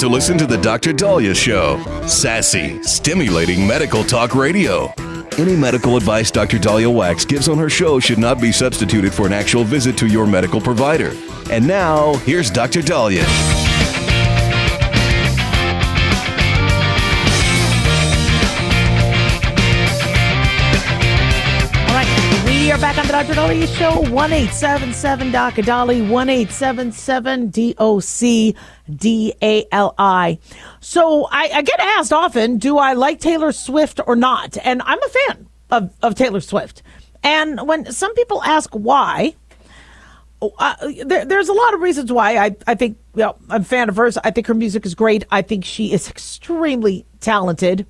to listen to the Dr. Daliah Show. Sassy, stimulating medical talk radio. Any medical advice Dr. Daliah Wax gives on her show should not be substituted for an actual visit to your medical provider. And now, here's Dr. Daliah. We are back on the Dr. Daliah Show, 1-877-DOC-DALI, 1-877-DOC-DALI. So I get asked often, do I like Taylor Swift or not? And I'm a fan of Taylor Swift. And when some people ask why, there's a lot of reasons why. I think, I'm a fan of hers. I think her music is great. I think she is extremely talented.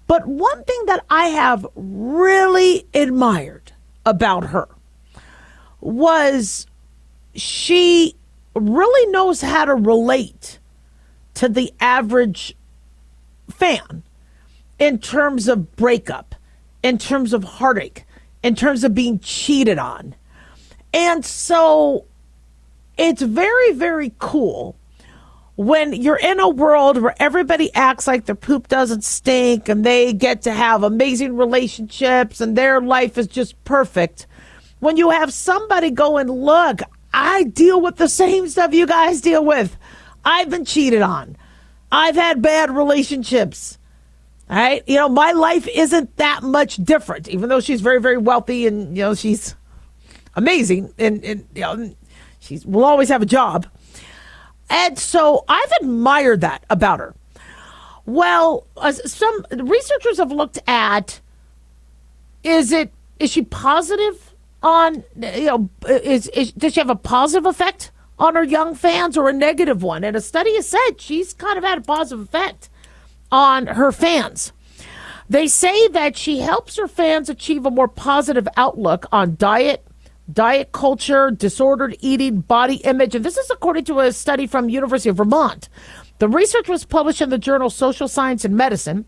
But one thing that I have really admired about her was she really knows how to relate to the average fan in terms of breakup, in terms of heartache, in terms of being cheated on. And so it's very, very cool when you're in a world where everybody acts like their poop doesn't stink and they get to have amazing relationships and their life is just perfect. When you have somebody going, look, I deal with the same stuff you guys deal with. I've been cheated on. I've had bad relationships. All right. My life isn't that much different, even though she's very, very wealthy and, she's amazing and she will always have a job. And so I've admired that about her. Well, some researchers have looked at, is she positive on, does she have a positive effect on her young fans or a negative one? And a study has said she's kind of had a positive effect on her fans. They say that she helps her fans achieve a more positive outlook on diet culture, disordered eating, body image. And this is according to a study from University of Vermont. The research was published in the journal Social Science and Medicine.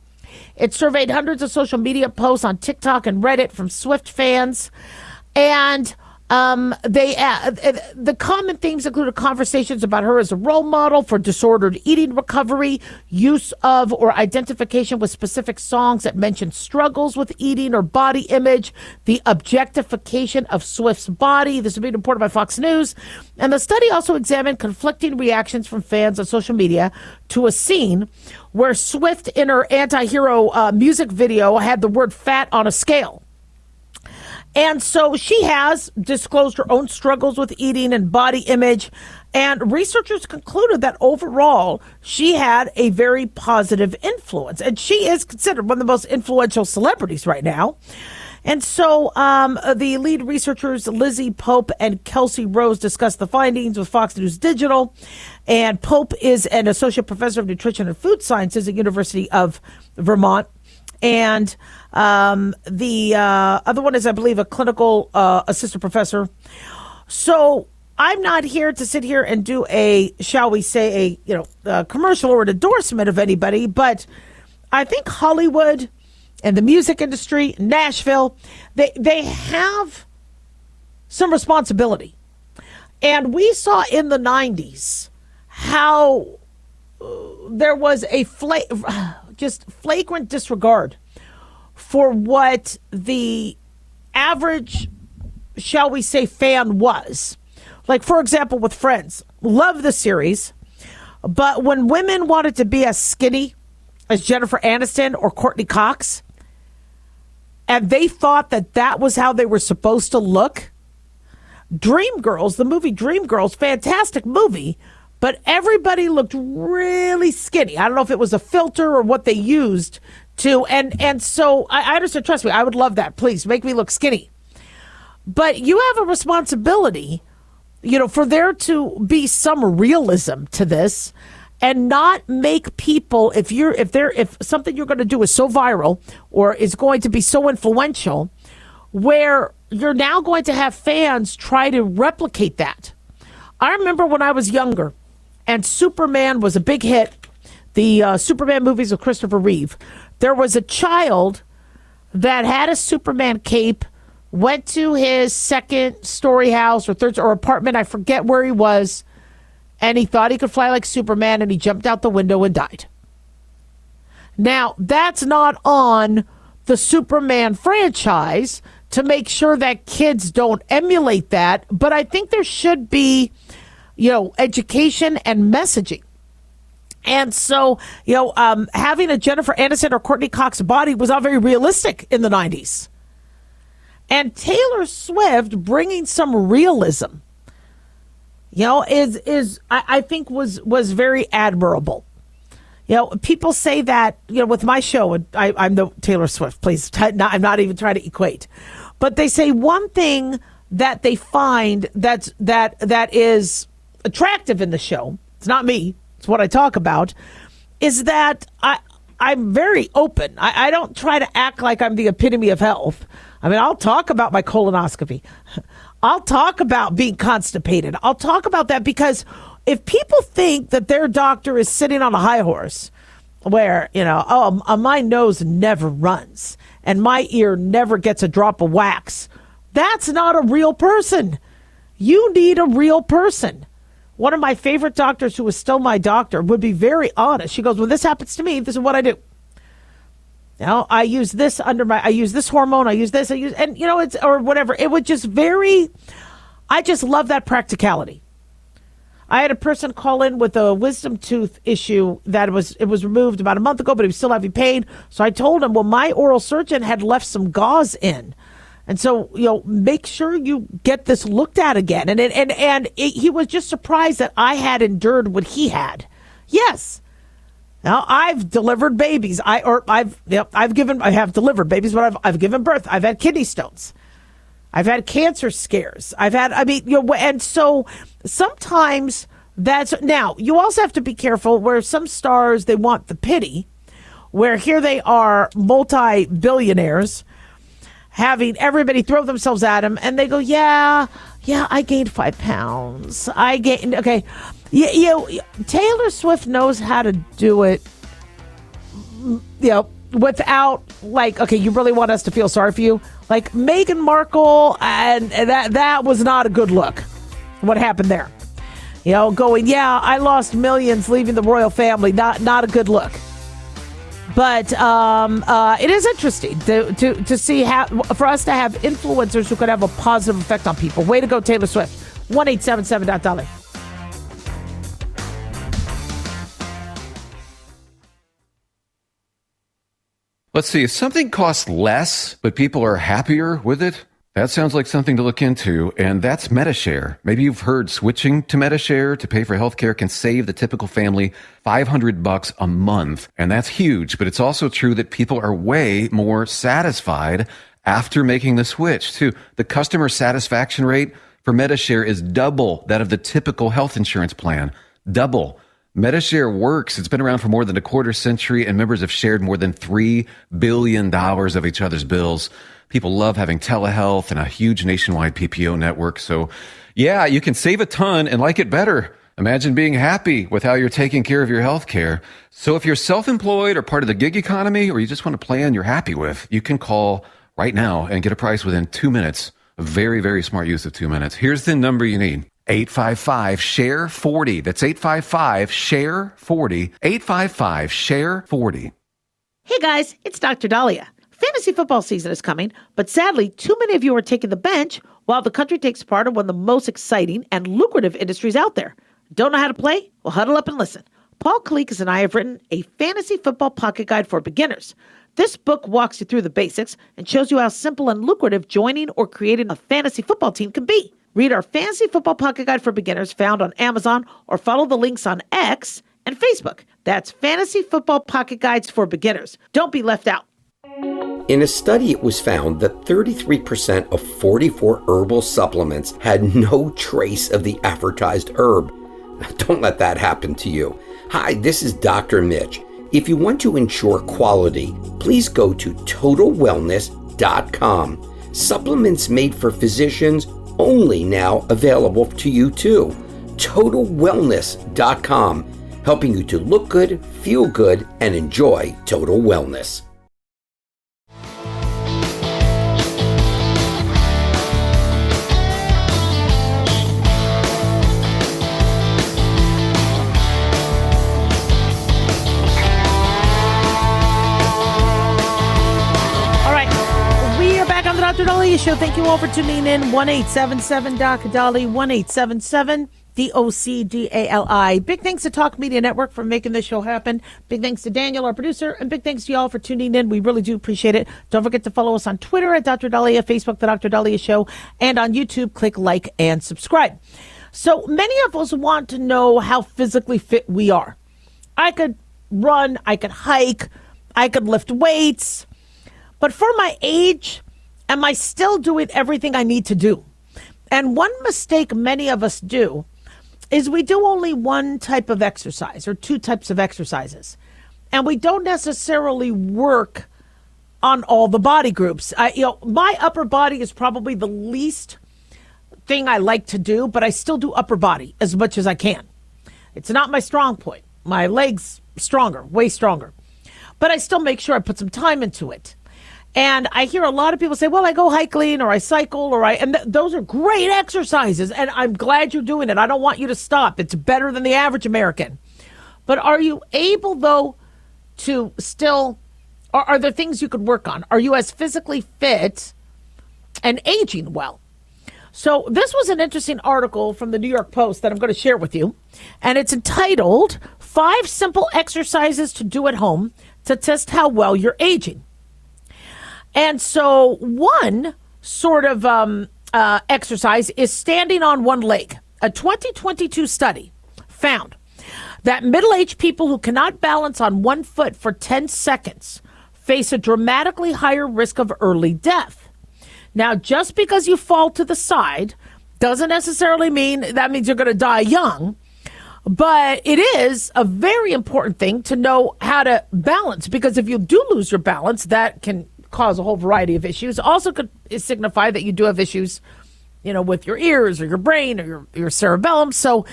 It surveyed hundreds of social media posts on TikTok and Reddit from Swift fans. And the common themes included conversations about her as a role model for disordered eating recovery, use of or identification with specific songs that mention struggles with eating or body image, the objectification of Swift's body. This is being reported by Fox News. And the study also examined conflicting reactions from fans on social media to a scene where Swift in her anti-hero music video had the word fat on a scale. And so she has disclosed her own struggles with eating and body image. And researchers concluded that overall, she had a very positive influence. And she is considered one of the most influential celebrities right now. And so the lead researchers, Lizzie Pope and Kelsey Rose, discussed the findings with Fox News Digital. And Pope is an associate professor of nutrition and food sciences at University of Vermont. And the other one is, I believe, a clinical assistant professor. So I'm not here to sit here and do a commercial or an endorsement of anybody, but I think Hollywood and the music industry, Nashville, they have some responsibility. And we saw in the 90s how there was a flagrant disregard for what the average, shall we say, fan was. Like, for example, with Friends. Love the series. But when women wanted to be as skinny as Jennifer Aniston or Courtney Cox, and they thought that that was how they were supposed to look, Dreamgirls, the movie Dreamgirls, fantastic movie, but everybody looked really skinny. I don't know if it was a filter or what they used to. And so I understand, trust me, I would love that. Please make me look skinny. But you have a responsibility, for there to be some realism to this and not make people, if something you're going to do is so viral or is going to be so influential, where you're now going to have fans try to replicate that. I remember when I was younger and Superman was a big hit, the Superman movies with Christopher Reeve. There was a child that had a Superman cape, went to his second story house or third or apartment, I forget where he was, and he thought he could fly like Superman, and he jumped out the window and died. Now, that's not on the Superman franchise to make sure that kids don't emulate that, but I think there should be, education and messaging. And so, having a Jennifer Aniston or Courtney Cox body was not very realistic in the 90s. And Taylor Swift bringing some realism, I think was very admirable. People say that, with my show, and I'm the Taylor Swift, please, I'm not even trying to equate. But they say one thing that they find that is attractive in the show, it's not me, it's what I talk about, is that I'm very open. I don't try to act like I'm the epitome of health. I mean, I'll talk about my colonoscopy. I'll talk about being constipated. I'll talk about that because if people think that their doctor is sitting on a high horse where, my nose never runs and my ear never gets a drop of wax, that's not a real person. You need a real person. One of my favorite doctors, who is still my doctor, would be very honest. She goes, when this happens to me, this is what I do. I use this I use this hormone, it's, or whatever. It would just I just love that practicality. I had a person call in with a wisdom tooth issue it was removed about a month ago, but he was still having pain. So I told him, well, my oral surgeon had left some gauze in. And so, make sure you get this looked at again. And he was just surprised that I had endured what he had. Yes. Now, I've delivered babies. I have delivered babies, but I've given birth. I've had kidney stones. I've had cancer scares. And so sometimes now you also have to be careful where some stars, they want the pity, where here they are multi-billionaires having everybody throw themselves at him, and they go, yeah, I gained 5 pounds. Okay. Taylor Swift knows how to do it, without okay, you really want us to feel sorry for you? Like Meghan Markle, and that was not a good look. What happened there? Going, I lost millions leaving the royal family. Not a good look. But it is interesting to see for us to have influencers who could have a positive effect on people. Way to go, Taylor Swift. 1-877-Daliah. Let's see, if something costs less, but people are happier with it, that sounds like something to look into, and that's MediShare. Maybe you've heard switching to MediShare to pay for healthcare can save the typical family $500 a month, and that's huge, but it's also true that people are way more satisfied after making the switch, too. The customer satisfaction rate for MediShare is double that of the typical health insurance plan. Double. MediShare works. It's been around for more than a quarter century, and members have shared more than $3 billion of each other's bills. People love having telehealth and a huge nationwide PPO network. So, yeah, you can save a ton and like it better. Imagine being happy with how you're taking care of your health care. So if you're self-employed or part of the gig economy, or you just want a plan you're happy with, you can call right now and get a price within 2 minutes. A very, very smart use of 2 minutes. Here's the number you need. 855-SHARE-40. That's 855-SHARE-40. 855-SHARE-40. Hey guys, it's Dr. Daliah. Fantasy football season is coming, but sadly, too many of you are taking the bench while the country takes part in one of the most exciting and lucrative industries out there. Don't know how to play? Well, huddle up and listen. Paul Kalikas and I have written a fantasy football pocket guide for beginners. This book walks you through the basics and shows you how simple and lucrative joining or creating a fantasy football team can be. Read our Fantasy Football Pocket Guide for Beginners found on Amazon, or follow the links on X and Facebook. That's Fantasy Football Pocket Guides for Beginners. Don't be left out. In a study, it was found that 33% of 44 herbal supplements had no trace of the advertised herb. Don't let that happen to you. Hi, this is Dr. Mitch. If you want to ensure quality, please go to TotalWellness.com. Supplements made for physicians, only now available to you too. TotalWellness.com, helping you to look good, feel good, and enjoy total wellness. Dr. Daliah Show. Thank you all for tuning in. 1-877-Dr. 1-877-DOCDALI. Big thanks to Talk Media Network for making this show happen. Big thanks to Daniel, our producer, and big thanks to y'all for tuning in. We really do appreciate it. Don't forget to follow us on Twitter at Dr. Daliah, Facebook, The Dr. Daliah Show, and on YouTube, click like and subscribe. So many of us want to know how physically fit we are. I could run, I could hike, I could lift weights, but for my age, am I still doing everything I need to do? And one mistake many of us do is we do only one type of exercise or two types of exercises. And we don't necessarily work on all the body groups. My upper body is probably the least thing I like to do, but I still do upper body as much as I can. It's not my strong point. My legs stronger, way stronger. But I still make sure I put some time into it. And I hear a lot of people say, well, I go hiking or I cycle and those are great exercises. And I'm glad you're doing it. I don't want you to stop. It's better than the average American. But are you able, though, to still, or are there things you could work on? Are you as physically fit and aging well? So this was an interesting article from the New York Post that I'm going to share with you. And it's entitled 5 Simple Exercises to Do at Home to Test How Well You're Aging. And so one sort of exercise is standing on one leg. A 2022 study found that middle-aged people who cannot balance on one foot for 10 seconds face a dramatically higher risk of early death. Now, just because you fall to the side doesn't necessarily mean that means you're going to die young. But it is a very important thing to know how to balance, because if you do lose your balance, that can cause a whole variety of issues. Also could signify that you do have issues, with your ears or your brain or your cerebellum. So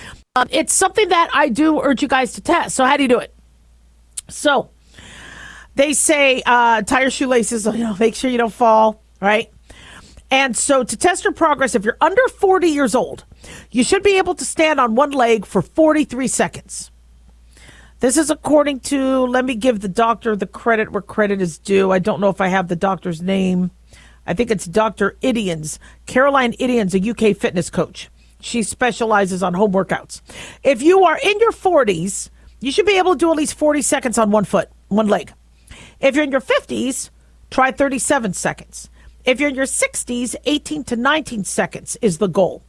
it's something that I do urge you guys to test. So how do you do it? So they say tie your shoelaces, make sure you don't fall, right? And so to test your progress, if you're under 40 years old, you should be able to stand on one leg for 43 seconds. This is according to, let me give the doctor the credit where credit is due. I don't know if I have the doctor's name. I think it's Dr. Idians. Caroline Idians, a UK fitness coach. She specializes on home workouts. If you are in your 40s, you should be able to do at least 40 seconds on one leg. If you're in your 50s, try 37 seconds. If you're in your 60s, 18 to 19 seconds is the goal.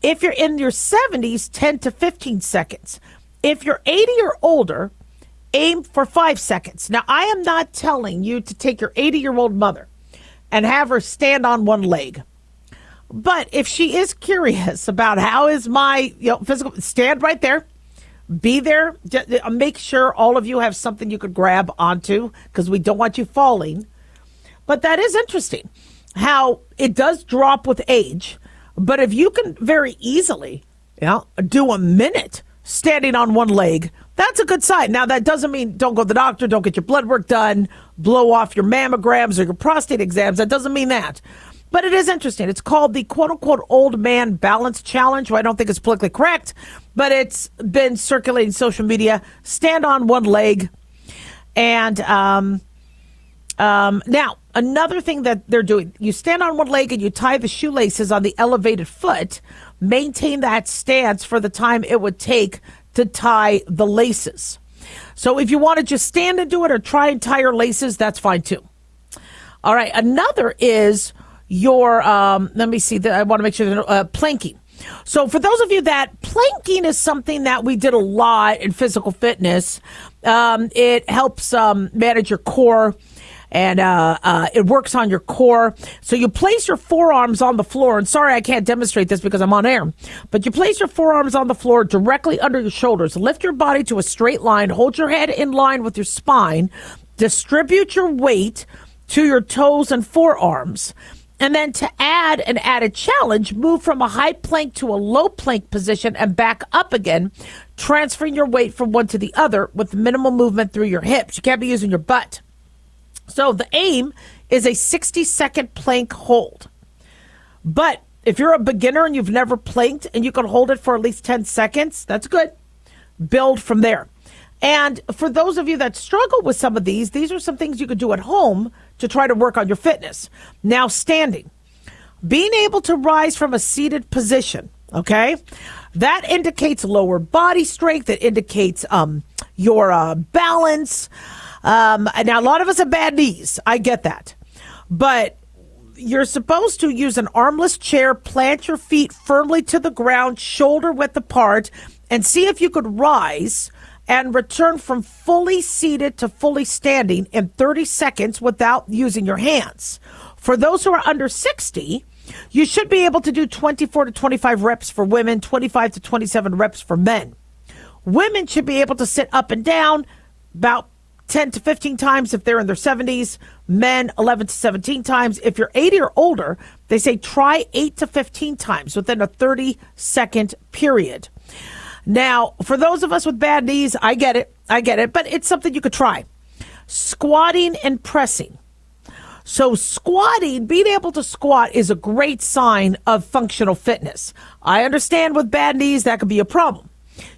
If you're in your 70s, 10 to 15 seconds. If you're 80 or older, aim for 5 seconds. Now, I am not telling you to take your 80-year-old mother and have her stand on one leg. But if she is curious about how is my physical, stand right there. Be there. Make sure all of you have something you could grab onto, because we don't want you falling. But that is interesting, how it does drop with age. But if you can very easily do a minute standing on one leg, that's a good sign. Now, that doesn't mean don't go to the doctor, don't get your blood work done, blow off your mammograms or your prostate exams. That doesn't mean that. But it is interesting. It's called the quote-unquote old man balance challenge. Well, I don't think it's politically correct, but it's been circulating social media. Stand on one leg. And now, another thing that they're doing, you stand on one leg and you tie the shoelaces on the elevated foot. Maintain that stance for the time it would take to tie the laces. So if you want to just stand and do it or try and tie your laces, that's fine too. All right. Another is your, let me see, I want to make sure, planking. So for those of you that planking is something that we did a lot in physical fitness. It helps manage your core. And it works on your core. So you place your forearms on the floor. And sorry, I can't demonstrate this because I'm on air. But you place your forearms on the floor directly under your shoulders. Lift your body to a straight line. Hold your head in line with your spine. Distribute your weight to your toes and forearms. And then to add an added challenge, move from a high plank to a low plank position and back up again, transferring your weight from one to the other with minimal movement through your hips. You can't be using your butt. So the aim is a 60-second plank hold. But if you're a beginner and you've never planked and you can hold it for at least 10 seconds, that's good. Build from there. And for those of you that struggle with some of these are some things you could do at home to try to work on your fitness. Now, standing. Being able to rise from a seated position, okay? That indicates lower body strength. It indicates your balance. Now, a lot of us have bad knees. I get that. But you're supposed to use an armless chair, plant your feet firmly to the ground, shoulder width apart, and see if you could rise and return from fully seated to fully standing in 30 seconds without using your hands. For those who are under 60, you should be able to do 24 to 25 reps for women, 25 to 27 reps for men. Women should be able to sit up and down about 10 to 15 times if they're in their 70s. Men, 11 to 17 times. If you're 80 or older, they say try 8 to 15 times within a 30-second period. Now, for those of us with bad knees, I get it, but it's something you could try. Squatting and pressing. So squatting, being able to squat is a great sign of functional fitness. I understand with bad knees, that could be a problem.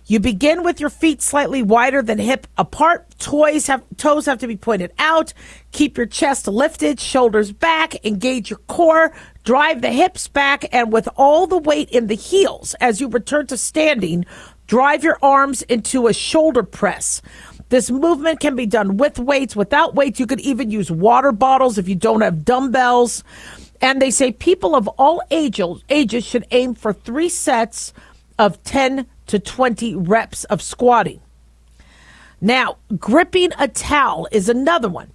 You begin with your feet slightly wider than hip apart. Toes have to be pointed out. Keep your chest lifted, shoulders back, engage your core, drive the hips back, and with all the weight in the heels as you return to standing, drive your arms into a shoulder press. This movement can be done with weights, without weights. You could even use water bottles if you don't have dumbbells. And they say people of all ages should aim for 3 sets of 10 to 20 reps of squatting. Now, gripping a towel is another one.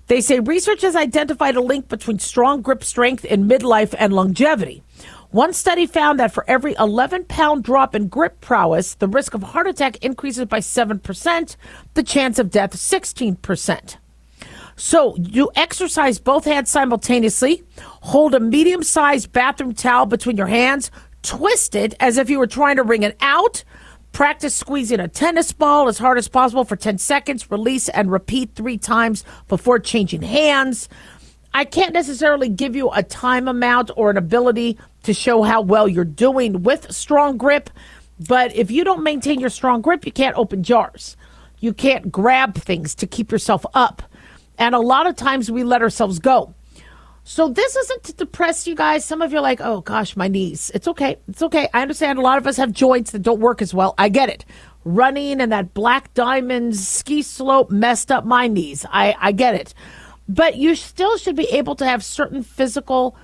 They say research has identified a link between strong grip strength in midlife and longevity. One study found that for every 11-pound drop in grip prowess, the risk of heart attack increases by 7%, the chance of death 16%. So you exercise both hands simultaneously, hold a medium-sized bathroom towel between your hands, twist it as if you were trying to wring it out, practice squeezing a tennis ball as hard as possible for 10 seconds, release and repeat 3 times before changing hands. I can't necessarily give you a time amount or an ability to show how well you're doing with strong grip, but if you don't maintain your strong grip, you can't open jars. You can't grab things to keep yourself up. And a lot of times we let ourselves go. So this isn't to depress you guys. Some of you are like, oh gosh, my knees. It's okay. It's okay. I understand a lot of us have joints that don't work as well. I get it. Running and that Black Diamond ski slope messed up my knees. I get it. But you still should be able to have certain physical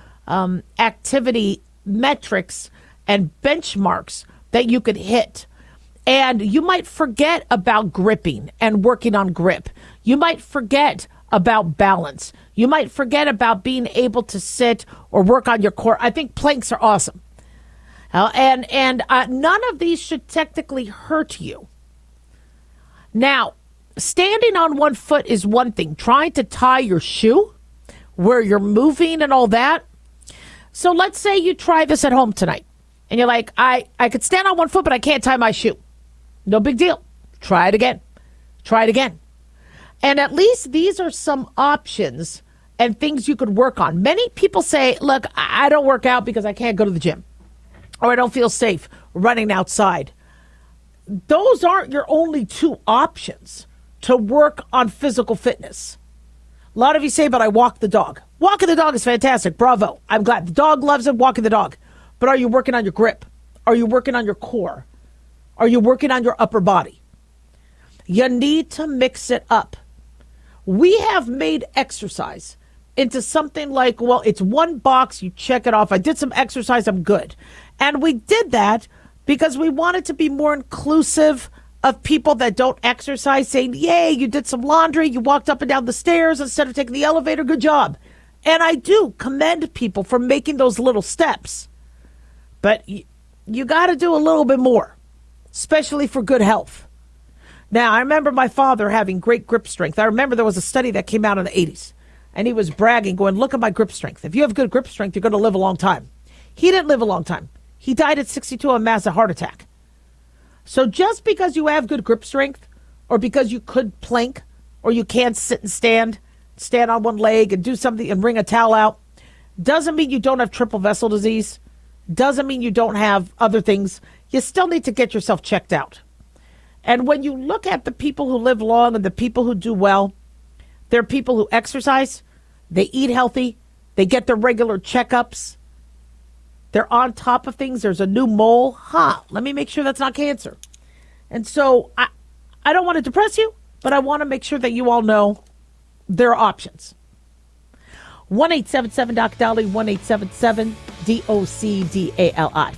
activity metrics and benchmarks that you could hit. And you might forget about gripping and working on grip. You might forget about balance. You might forget about being able to sit or work on your core. I think planks are awesome. And none of these should technically hurt you. Now, standing on one foot is one thing. Trying to tie your shoe where you're moving and all that. So let's say you try this at home tonight. And you're like, I could stand on one foot, but I can't tie my shoe. No big deal. Try it again. Try it again. And at least these are some options and things you could work on. Many people say, look, I don't work out because I can't go to the gym. Or I don't feel safe running outside. Those aren't your only 2 options to work on physical fitness. A lot of you say, but I walk the dog. Walking the dog is fantastic. Bravo. I'm glad. The dog loves it, walking the dog. But are you working on your grip? Are you working on your core? Are you working on your upper body? You need to mix it up. We have made exercise into something like, well, it's one box, you check it off. I did some exercise, I'm good. And we did that because we wanted to be more inclusive of people that don't exercise, saying, yay, you did some laundry, you walked up and down the stairs instead of taking the elevator, good job. And I do commend people for making those little steps. But you got to do a little bit more, especially for good health. Now, I remember my father having great grip strength. I remember there was a study that came out in the 80s, and he was bragging, going, look at my grip strength. If you have good grip strength, you're going to live a long time. He didn't live a long time. He died at 62 of a massive heart attack. So just because you have good grip strength, or because you could plank, or you can't sit and stand on one leg and do something and wring a towel out, doesn't mean you don't have triple vessel disease, doesn't mean you don't have other things. You still need to get yourself checked out. And when you look at the people who live long and the people who do well, they're people who exercise, they eat healthy, they get their regular checkups, they're on top of things. There's a new mole. Let me make sure that's not cancer. And so I don't want to depress you, but I want to make sure that you all know there are options. 1-877-DOC-DALI, 1-877-DOC-DALI.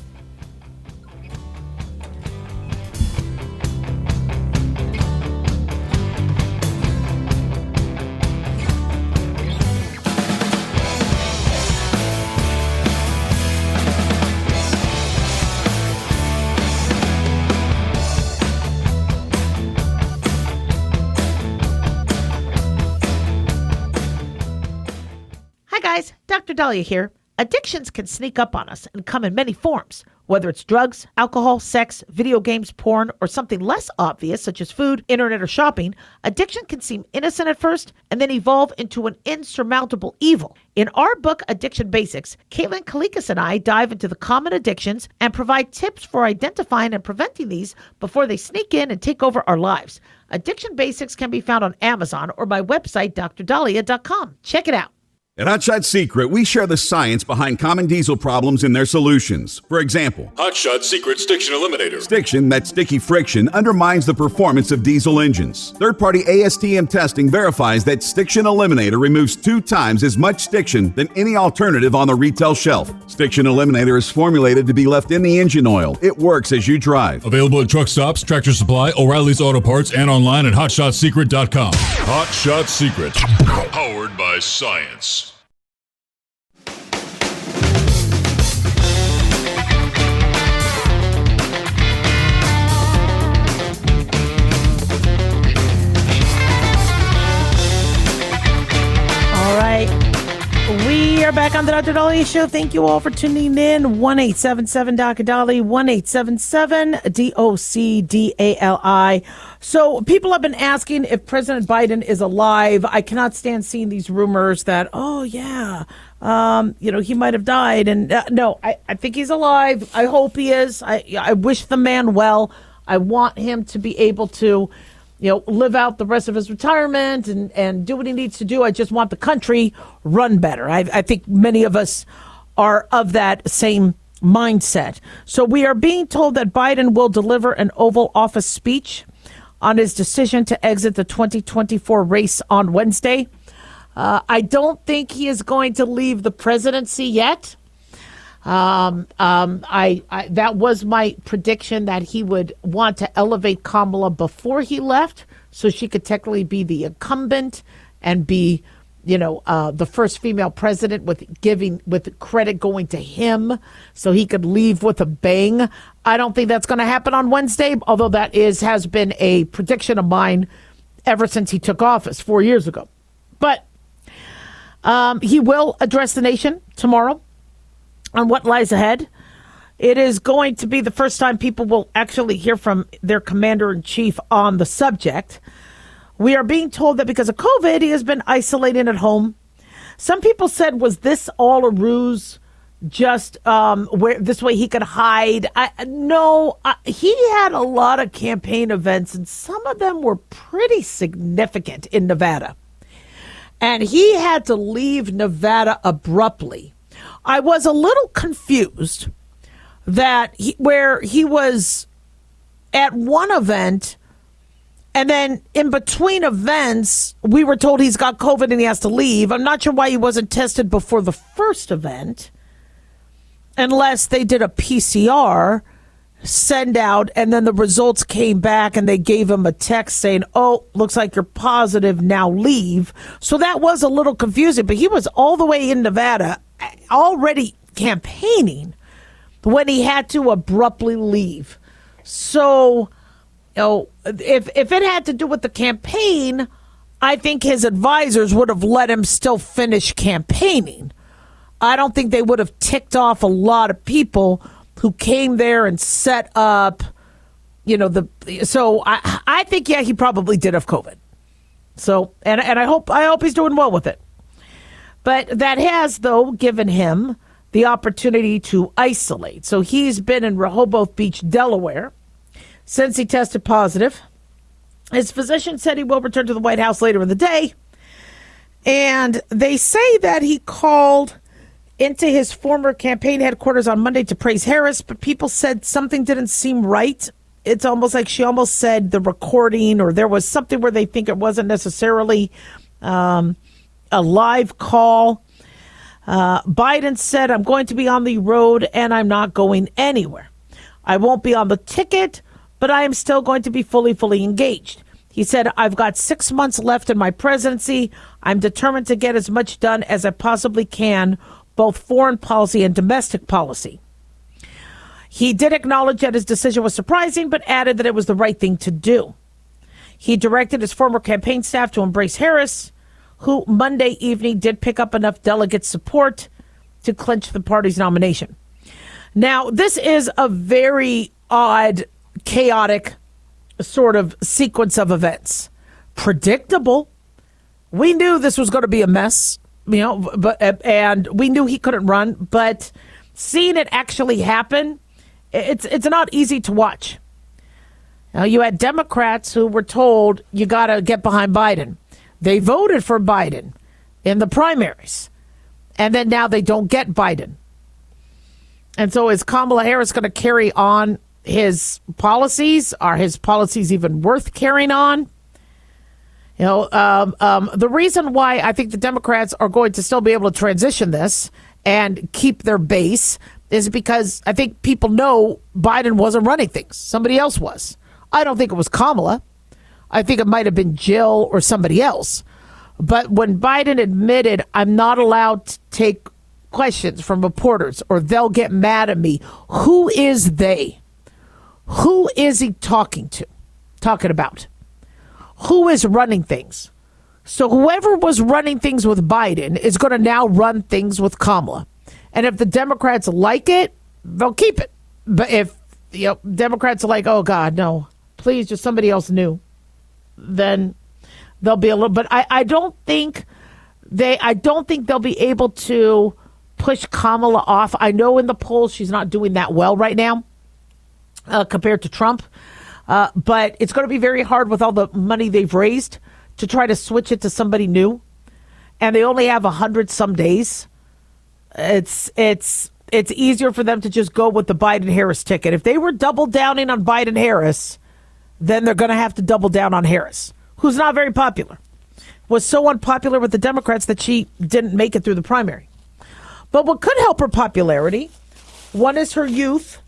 Guys, Dr. Daliah here. Addictions can sneak up on us and come in many forms, whether it's drugs, alcohol, sex, video games, porn, or something less obvious such as food, internet, or shopping. Addiction can seem innocent at first and then evolve into an insurmountable evil. In our book, Addiction Basics, Caitlin Kalikas and I dive into the common addictions and provide tips for identifying and preventing these before they sneak in and take over our lives. Addiction Basics can be found on Amazon or my website, drdaliah.com. Check it out. At Hot Shot Secret, we share the science behind common diesel problems and their solutions. For example, Hot Shot Secret Stiction Eliminator. Stiction, that sticky friction, undermines the performance of diesel engines. Third-party ASTM testing verifies that Stiction Eliminator removes 2 times as much stiction than any alternative on the retail shelf. Stiction Eliminator is formulated to be left in the engine oil. It works as you drive. Available at truck stops, Tractor Supply, O'Reilly's Auto Parts, and online at HotShotSecret.com. Hot Shot Secret. Powered by science. All right. We are back on the Dr. Daliah Show. Thank you all for tuning in. 1-877-DOC-DALI, 1-877-DOC-DALI. So people have been asking if President Biden is alive. I cannot stand seeing these rumors that, he might have died. And no, I think he's alive. I hope he is. I wish the man well. I want him to be able to live out the rest of his retirement and do what he needs to do. I just want the country run better. I think many of us are of that same mindset. So we are being told that Biden will deliver an Oval Office speech on his decision to exit the 2024 race on Wednesday. I don't think he is going to leave the presidency yet. That was my prediction, that he would want to elevate Kamala before he left, so she could technically be the incumbent and be, the first female president with credit going to him, so he could leave with a bang. I don't think that's going to happen on Wednesday, although that has been a prediction of mine ever since he took office 4 years ago. But he will address the nation tomorrow on what lies ahead. It is going to be the first time people will actually hear from their commander-in-chief on the subject. We are being told that because of COVID, he has been isolating at home. Some people said, was this all a ruse, just where this way he could hide? No, he had a lot of campaign events, and some of them were pretty significant in Nevada. And he had to leave Nevada abruptly. I was a little confused that where he was at one event, and then in between events, we were told he's got COVID and he has to leave. I'm not sure why he wasn't tested before the first event, unless they did a PCR send out and then the results came back and they gave him a text saying, oh, looks like you're positive, now leave. So that was a little confusing, but he was all the way in Nevada already campaigning when he had to abruptly leave. So, if it had to do with the campaign, I think his advisors would have let him still finish campaigning. I don't think they would have ticked off a lot of people who came there and set up, so I think, he probably did have COVID. So, and I hope he's doing well with it. But that has, though, given him the opportunity to isolate. So he's been in Rehoboth Beach, Delaware, since he tested positive. His physician said he will return to the White House later in the day. And they say that he called into his former campaign headquarters on Monday to praise Harris, but people said something didn't seem right. It's almost like she almost said the recording, or there was something where they think it wasn't necessarily a live call. Biden said, I'm going to be on the road and I'm not going anywhere. I won't be on the ticket, but I am still going to be fully engaged. He said, I've got 6 months left in my presidency. I'm determined to get as much done as I possibly can, both foreign policy and domestic policy. He did acknowledge that his decision was surprising, but added that it was the right thing to do. He directed his former campaign staff to embrace Harris, who Monday evening did pick up enough delegate support to clinch the party's nomination. Now, this is a very odd, chaotic sort of sequence of events. Predictable. We knew this was going to be a mess, and we knew he couldn't run, but seeing it actually happen, it's not easy to watch. Now, you had Democrats who were told you got to get behind Biden. They voted for Biden in the primaries, and then now they don't get Biden. And so is Kamala Harris going to carry on his policies? Are his policies even worth carrying on? The reason why I think the Democrats are going to still be able to transition this and keep their base is because I think people know Biden wasn't running things. Somebody else was. I don't think it was Kamala. I think it might have been Jill or somebody else. But when Biden admitted, I'm not allowed to take questions from reporters or they'll get mad at me, who is they? Who is he talking about? Who is running things? So whoever was running things with Biden is going to now run things with Kamala. And if the Democrats like it, they'll keep it. But if Democrats are like, oh, God, no, please, just somebody else new, then they'll be a little. But I don't think they'll be able to push Kamala off. I know in the polls she's not doing that well right now compared to Trump. But it's going to be very hard with all the money they've raised to try to switch it to somebody new. And they only have 100 some days. It's easier for them to just go with the Biden-Harris ticket. If they were double downing on Biden-Harris, then they're going to have to double down on Harris, who's not very popular. Was so unpopular with the Democrats that she didn't make it through the primary. But what could help her popularity, one is her youth.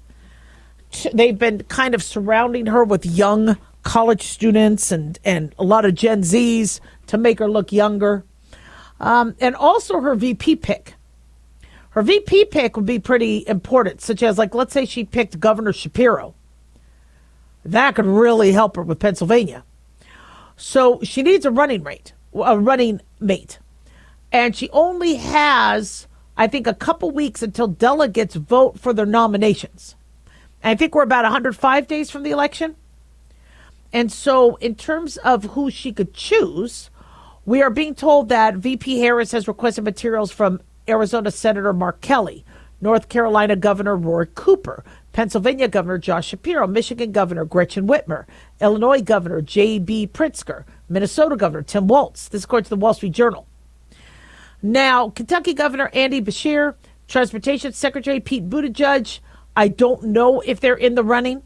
They've been kind of surrounding her with young college students and a lot of Gen Zs to make her look younger. And also her VP pick. Her VP pick would be pretty important, such as, like, let's say she picked Governor Shapiro. That could really help her with Pennsylvania. So she needs a running mate. And she only has, I think, a couple weeks until delegates vote for their nominations. I think we're about 105 days from the election. And so in terms of who she could choose, we are being told that VP Harris has requested materials from Arizona Senator Mark Kelly, North Carolina Governor Roy Cooper, Pennsylvania Governor Josh Shapiro, Michigan Governor Gretchen Whitmer, Illinois Governor J.B. Pritzker, Minnesota Governor Tim Walz. This according to the Wall Street Journal. Now, Kentucky Governor Andy Beshear, Transportation Secretary Pete Buttigieg. I don't know if they're in the running.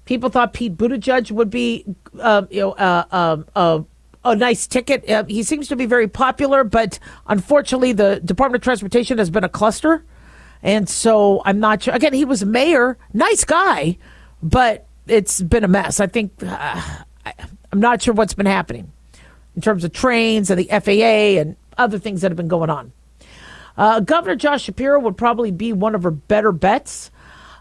People thought Pete Buttigieg would be, a nice ticket. He seems to be very popular, but unfortunately, the Department of Transportation has been a cluster. And so I'm not sure. Again, he was mayor, nice guy, but it's been a mess. I think I'm not sure what's been happening in terms of trains and the FAA and other things that have been going on. Governor Josh Shapiro would probably be one of her better bets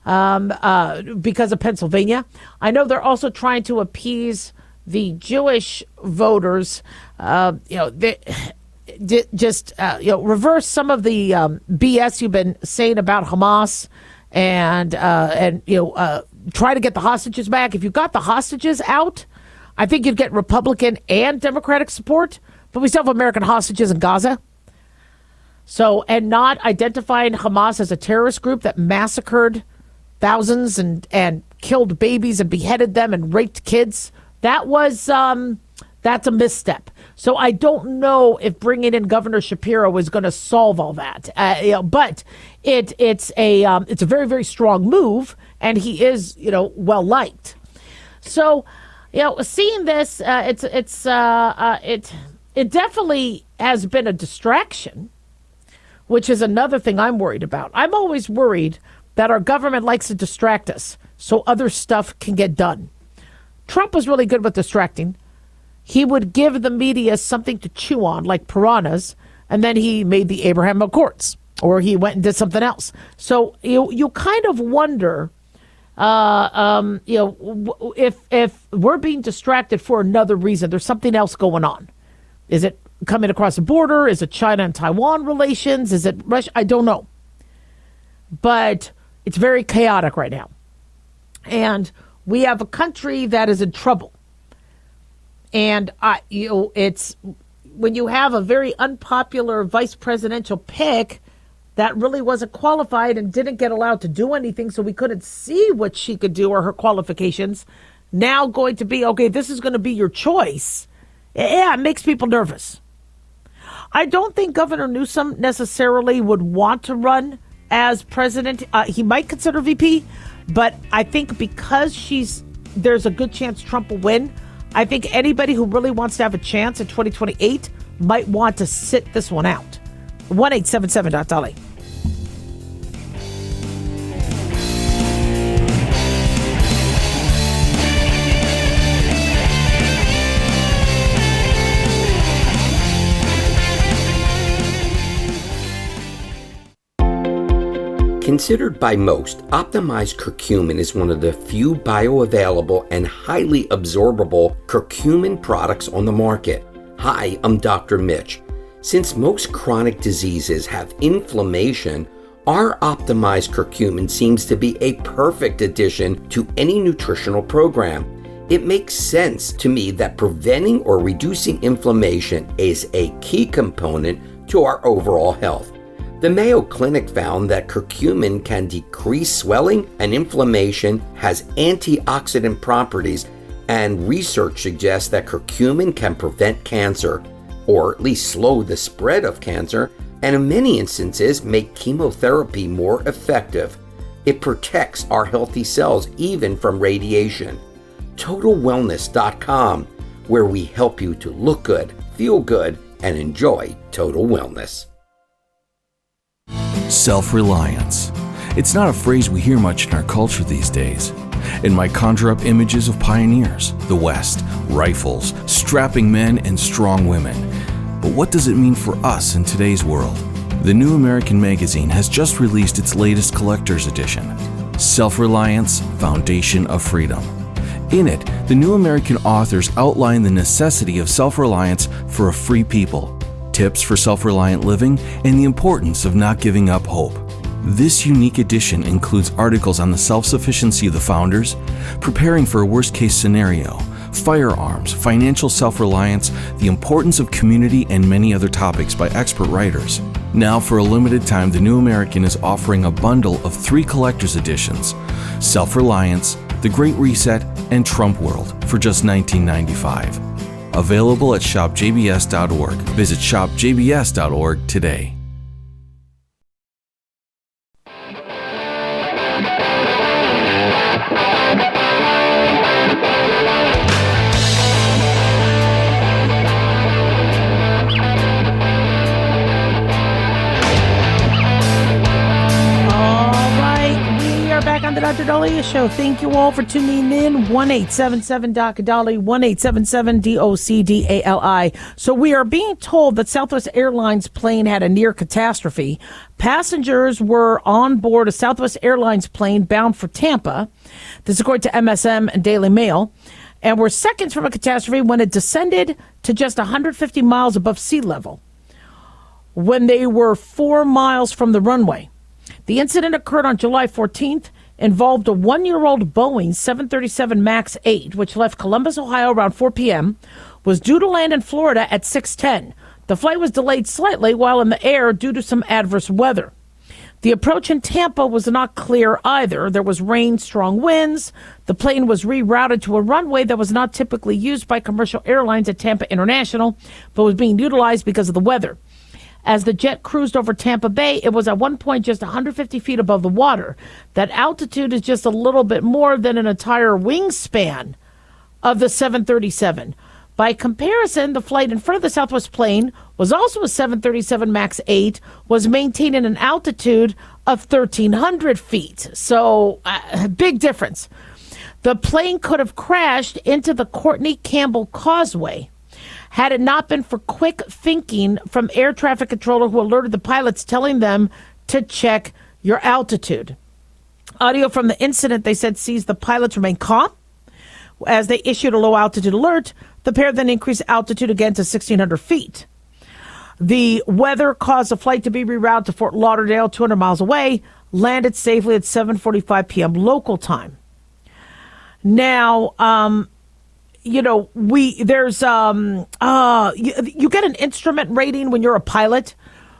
because of Pennsylvania. I know they're also trying to appease the Jewish voters, reverse some of the BS you've been saying about Hamas and try to get the hostages back. If you got the hostages out, I think you'd get Republican and Democratic support, but we still have American hostages in Gaza. So, and not identifying Hamas as a terrorist group that massacred thousands and killed babies and beheaded them and raped kids. That's a misstep. So I don't know if bringing in Governor Shapiro is going to solve all that. But it's a very, very strong move, and he is, well liked. So, seeing this, it definitely has been a distraction, which is another thing I'm worried about. I'm always worried that our government likes to distract us so other stuff can get done. Trump was really good with distracting. He would give the media something to chew on, like piranhas, and then he made the Abraham Accords, or he went and did something else. So you kind of wonder, if we're being distracted for another reason, there's something else going on. Is it coming across the border? Is it China and Taiwan relations? Is it Russia? I don't know. But it's very chaotic right now. And we have a country that is in trouble. And it's when you have a very unpopular vice presidential pick that really wasn't qualified and didn't get allowed to do anything, so we couldn't see what she could do or her qualifications. Now going to be, okay, this is going to be your choice. Yeah, it makes people nervous. I don't think Governor Newsom necessarily would want to run as president. He might consider VP, but I think because there's a good chance Trump will win. I think anybody who really wants to have a chance in 2028 might want to sit this one out. 1-877-Daliah. Considered by most, optimized curcumin is one of the few bioavailable and highly absorbable curcumin products on the market. Hi, I'm Dr. Mitch. Since most chronic diseases have inflammation, our optimized curcumin seems to be a perfect addition to any nutritional program. It makes sense to me that preventing or reducing inflammation is a key component to our overall health. The Mayo Clinic found that curcumin can decrease swelling and inflammation, has antioxidant properties, and research suggests that curcumin can prevent cancer, or at least slow the spread of cancer, and in many instances make chemotherapy more effective. It protects our healthy cells even from radiation. TotalWellness.com, where we help you to look good, feel good, and enjoy total wellness. Self-reliance. It's not a phrase we hear much in our culture these days. It might conjure up images of pioneers, the West, rifles, strapping men, and strong women. But what does it mean for us in today's world? The New American Magazine has just released its latest collector's edition, Self-Reliance, Foundation of Freedom. In it, the New American authors outline the necessity of self-reliance for a free people, tips for self-reliant living, and the importance of not giving up hope. This unique edition includes articles on the self-sufficiency of the founders, preparing for a worst-case scenario, firearms, financial self-reliance, the importance of community, and many other topics by expert writers. Now, for a limited time, the New American is offering a bundle of 3 collector's editions, Self-Reliance, The Great Reset, and Trump World, for just $19.95. Available at shopjbs.org. Visit shopjbs.org today. On the Dr. Daliah Show. Thank you all for tuning in. 1-877-Dr. 1-877-DOCDALI. So we are being told that Southwest Airlines plane had a near catastrophe. Passengers were on board a Southwest Airlines plane bound for Tampa. This is according to MSM and Daily Mail. And were seconds from a catastrophe when it descended to just 150 miles above sea level when they were 4 miles from the runway. The incident occurred on July 14th, involved a 1-year-old Boeing 737 MAX 8, which left Columbus, Ohio around 4 p.m., was due to land in Florida at 6:10. The flight was delayed slightly while in the air due to some adverse weather. The approach in Tampa was not clear either. There was rain, strong winds. The plane was rerouted to a runway that was not typically used by commercial airlines at Tampa International, but was being utilized because of the weather. As the jet cruised over Tampa Bay, it was at one point just 150 feet above the water. That altitude is just a little bit more than an entire wingspan of the 737. By comparison, the flight in front of the Southwest plane was also a 737 MAX 8, was maintained at an altitude of 1,300 feet. So, big difference. The plane could have crashed into the Courtney Campbell Causeway had it not been for quick thinking from air traffic controller who alerted the pilots, telling them to check your altitude. Audio from the incident, they said, sees the pilots remain calm. As they issued a low altitude alert, the pair then increased altitude again to 1,600 feet. The weather caused the flight to be rerouted to Fort Lauderdale, 200 miles away, landed safely at 7:45 p.m. local time. Now, you get an instrument rating when you're a pilot.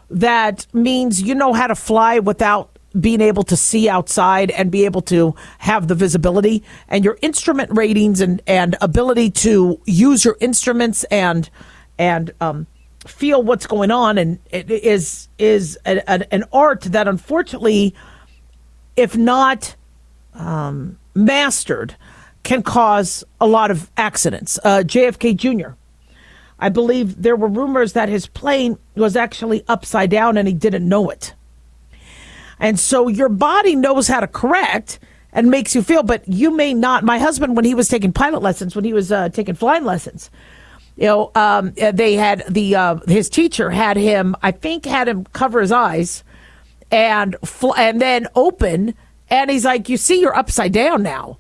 That means you know how to fly without being able to see outside and be able to have the visibility, and your instrument ratings and ability to use your instruments and feel what's going on, and it is an art that, unfortunately, if not mastered, can cause a lot of accidents. JFK Jr., I believe there were rumors that his plane was actually upside down and he didn't know it. And so your body knows how to correct and makes you feel, but you may not. My husband, when he was taking pilot lessons, when he was taking flying lessons, they had his teacher had him cover his eyes and then open, and he's like, "You see, you're upside down now."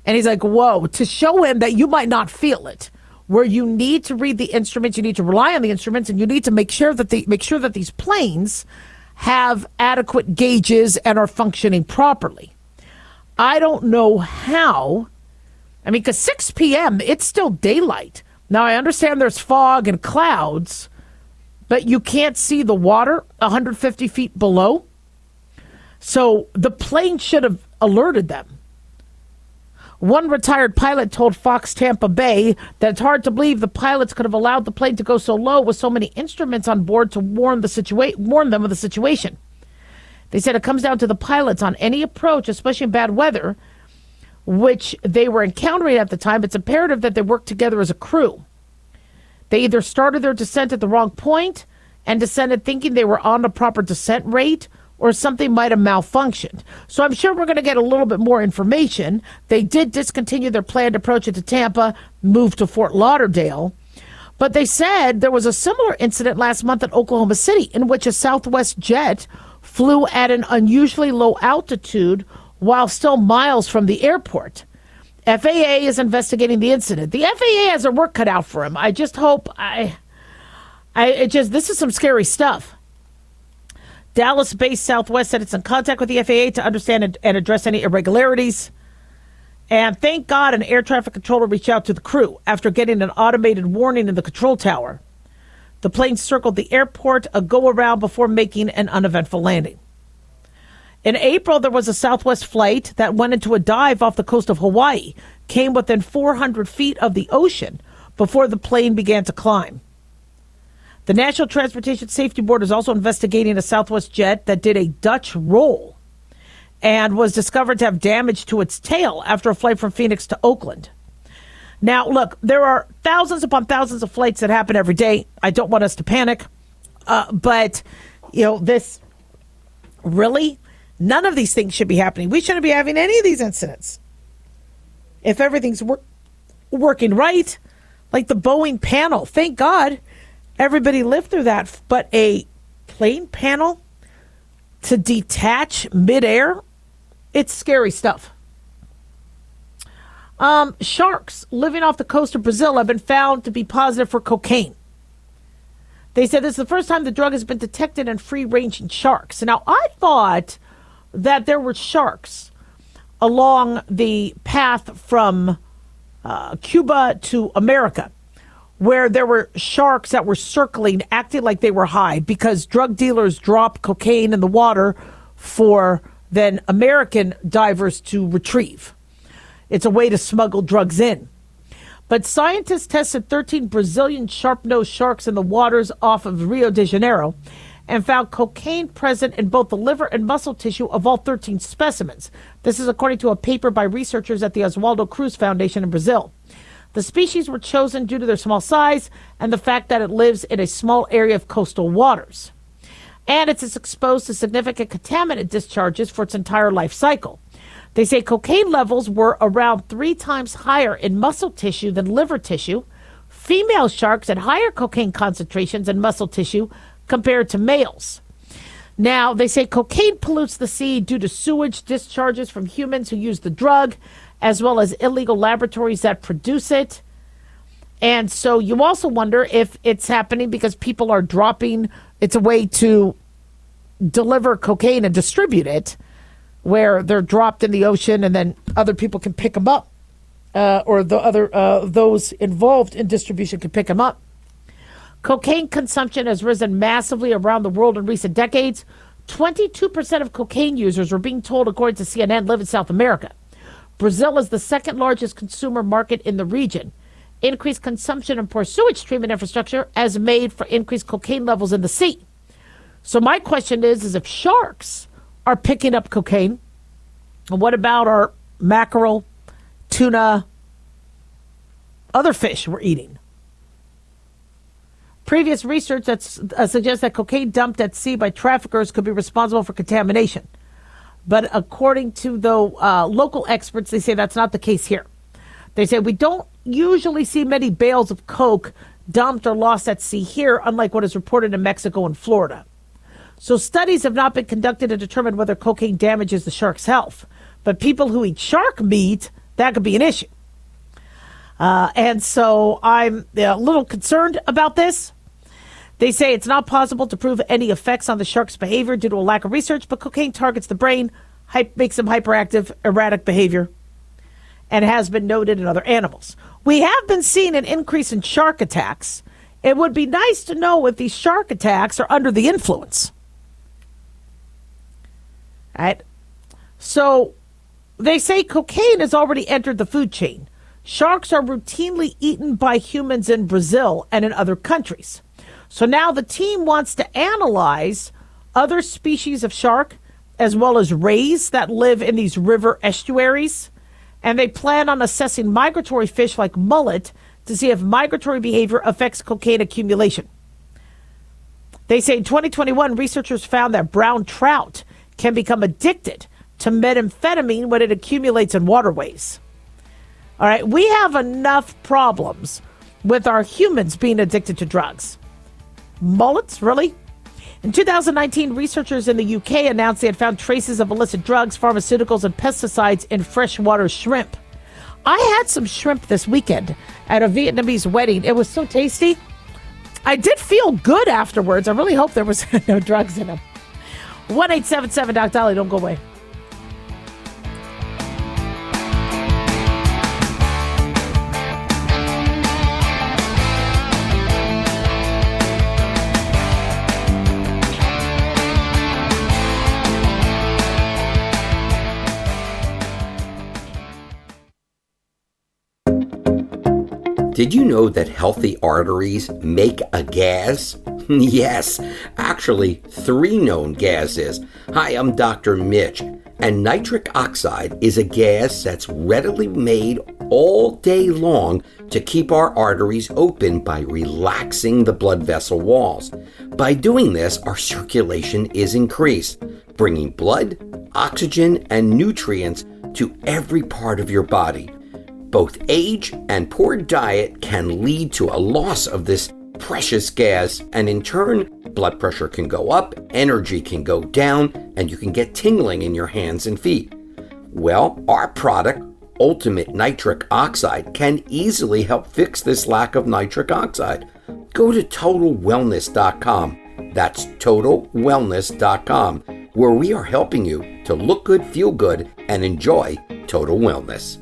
And he's like, "Whoa!" To show him that you might not feel it, where you need to read the instruments, you need to rely on the instruments, and you need to make sure that these planes have adequate gauges and are functioning properly. I don't know how. I mean, because 6 p.m., it's still daylight. Now, I understand there's fog and clouds, but you can't see the water 150 feet below. So the plane should have alerted them. One retired pilot told Fox Tampa Bay that it's hard to believe the pilots could have allowed the plane to go so low with so many instruments on board to warn them of the situation. They said it comes down to the pilots on any approach, especially in bad weather, which they were encountering at the time. It's imperative that they work together as a crew. They either started their descent at the wrong point and descended thinking they were on the proper descent rate, or something might have malfunctioned. So I'm sure we're going to get a little bit more information. They did discontinue their planned approach into Tampa, move to Fort Lauderdale. But they said there was a similar incident last month in Oklahoma City in which a Southwest jet flew at an unusually low altitude while still miles from the airport. FAA is investigating the incident. The FAA has their work cut out for him. I just hope this is some scary stuff. Dallas-based Southwest said it's in contact with the FAA to understand and address any irregularities. And thank God an air traffic controller reached out to the crew after getting an automated warning in the control tower. The plane circled the airport, a go-around before making an uneventful landing. In April, there was a Southwest flight that went into a dive off the coast of Hawaii, came within 400 feet of the ocean before the plane began to climb. The National Transportation Safety Board is also investigating a Southwest jet that did a Dutch roll and was discovered to have damage to its tail after a flight from Phoenix to Oakland. Now, look, there are thousands upon thousands of flights that happen every day. I don't want us to panic. But, this really, none of these things should be happening. We shouldn't be having any of these incidents. If everything's working right, like the Boeing panel, thank God. Everybody lived through that, but a plane panel to detach midair, it's scary stuff. Sharks living off the coast of Brazil have been found to be positive for cocaine. They said this is the first time the drug has been detected in free-ranging sharks. Now, I thought that there were sharks along the path from Cuba to America, where there were sharks that were circling, acting like they were high, because drug dealers drop cocaine in the water for than American divers to retrieve. It's a way to smuggle drugs in. But scientists tested 13 Brazilian sharp-nosed sharks in the waters off of Rio de Janeiro and found cocaine present in both the liver and muscle tissue of all 13 specimens. This is according to a paper by researchers at the Oswaldo Cruz Foundation in Brazil. The species were chosen due to their small size and the fact that it lives in a small area of coastal waters. And it's exposed to significant contaminant discharges for its entire life cycle. They say cocaine levels were around 3 times higher in muscle tissue than liver tissue. Female sharks had higher cocaine concentrations in muscle tissue compared to males. Now, they say cocaine pollutes the sea due to sewage discharges from humans who use the drug, as well as illegal laboratories that produce it. And so you also wonder if it's happening because people are dropping, it's a way to deliver cocaine and distribute it, where they're dropped in the ocean and then other people can pick them up, or those involved in distribution can pick them up. Cocaine consumption has risen massively around the world in recent decades. 22% of cocaine users, are being told, according to CNN, live in South America. Brazil is the second largest consumer market in the region. Increased consumption and poor sewage treatment infrastructure has made for increased cocaine levels in the sea. So my question is if sharks are picking up cocaine, what about our mackerel, tuna, other fish we're eating? Previous research that suggests that cocaine dumped at sea by traffickers could be responsible for contamination. But according to the local experts, they say that's not the case here. They say we don't usually see many bales of coke dumped or lost at sea here, unlike what is reported in Mexico and Florida. So studies have not been conducted to determine whether cocaine damages the shark's health. But people who eat shark meat, that could be an issue. And so I'm a little concerned about this. They say it's not possible to prove any effects on the shark's behavior due to a lack of research, but cocaine targets the brain, makes them hyperactive, erratic behavior, and has been noted in other animals. We have been seeing an increase in shark attacks. It would be nice to know if these shark attacks are under the influence. All right. So they say cocaine has already entered the food chain. Sharks are routinely eaten by humans in Brazil and in other countries. So now the team wants to analyze other species of shark as well as rays that live in these river estuaries. And they plan on assessing migratory fish like mullet to see if migratory behavior affects cocaine accumulation. They say in 2021, researchers found that brown trout can become addicted to methamphetamine when it accumulates in waterways. All right, we have enough problems with our humans being addicted to drugs. Mullets, really? In 2019, researchers in the UK announced they had found traces of illicit drugs, pharmaceuticals, and pesticides in freshwater shrimp. I had some shrimp this weekend at a Vietnamese wedding. It was so tasty. I did feel good afterwards. I really hope there was no drugs in them. 1-877-DOC-DOLLY. Don't go away. Did you know that healthy arteries make a gas? Yes, actually 3 known gases. Hi, I'm Dr. Mitch, and nitric oxide is a gas that's readily made all day long to keep our arteries open by relaxing the blood vessel walls. By doing this, our circulation is increased, bringing blood, oxygen, and nutrients to every part of your body. Both age and poor diet can lead to a loss of this precious gas, and in turn, blood pressure can go up, energy can go down, and you can get tingling in your hands and feet. Well, our product, Ultimate Nitric Oxide, can easily help fix this lack of nitric oxide. Go to TotalWellness.com. That's TotalWellness.com, where we are helping you to look good, feel good, and enjoy total wellness.